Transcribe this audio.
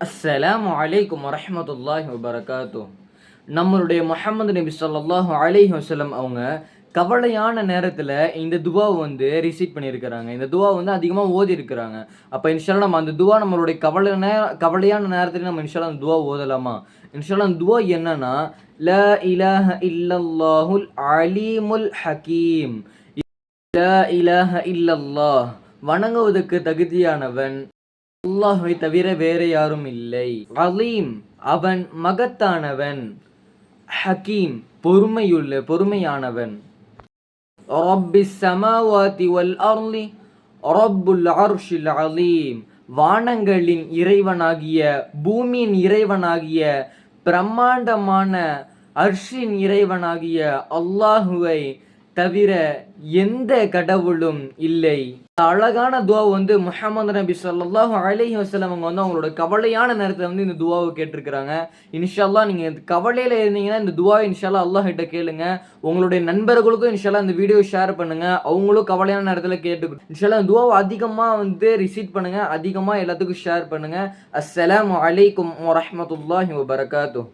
அஸ்ஸலாமு அலைக்கும் வரஹ்மத்துல்லாஹி வபரகாத்து. நம்மளுடைய முஹம்மது நபி ஸல்லல்லாஹு அலைஹி வஸல்லம் அவங்க கவலையான நேரத்தில் இந்த துவாவை வந்து ரிசீட் பண்ணியிருக்கிறாங்க. இந்த துவா வந்து அதிகமாக ஓதி இருக்கிறாங்க. அப்போ இன்ஷால்லா நம்ம அந்த துவா நம்மளுடைய கவலையான நேரத்தில் நம்ம இன்ஷால்லா அந்த துவா ஓதலாமா? இன்ஷால்லா அந்த துவா என்னன்னா, லா இலாஹ இல்லல்லாஹுல் அலீமுல் ஹக்கீம். லா இலாஹ இல்லல்லாஹ், வணங்குவதற்கு தகுதியானவன் அல்லாஹ்வை தவிர வேற யாரும் இல்லை. அலீம், அவன் மகத்தானவன். ஹக்கீம், பொறுமையானவன். ரப்பிஸ் ஸமாவாதி வல் அர்லி ரப்புல் அர்ஷில் அலீம், வானங்களின் இறைவனாகிய பூமியின் இறைவனாகிய பிரம்மாண்டமான அர்ஷின் இறைவனாகிய அல்லாஹுவை தவிர எந்த கடவுளும் இல்லை. அழகான துவா வந்து முஹம்மது நபி ஸல்லல்லாஹு அலைஹி வஸல்லம் அவங்க வந்து அவங்களோட கவலையான நேரத்தில் வந்து இந்த துவாவை கேட்டிருக்கிறாங்க. இன்ஷால்லா நீங்கள் கவலையில் இருந்தீங்கன்னா இந்த துவாவை இன்ஷால்லா அல்லாஹ் கிட்ட கேளுங்க. உங்களுடைய நண்பர்களுக்கும் இன்ஷால்லா இந்த வீடியோ ஷேர் பண்ணுங்க. அவங்களும் கவலையான நேரத்தில் கேட்டு இன்ஷால்லா இந்த துவாவை அதிகமாக வந்து ரிசீட் பண்ணுங்க. அதிகமாக எல்லாத்துக்கும் ஷேர் பண்ணுங்க. அஸ்ஸலாமு அலைக்கும் வரஹ்மத்துல்லாஹி வபரகாத்துஹ்.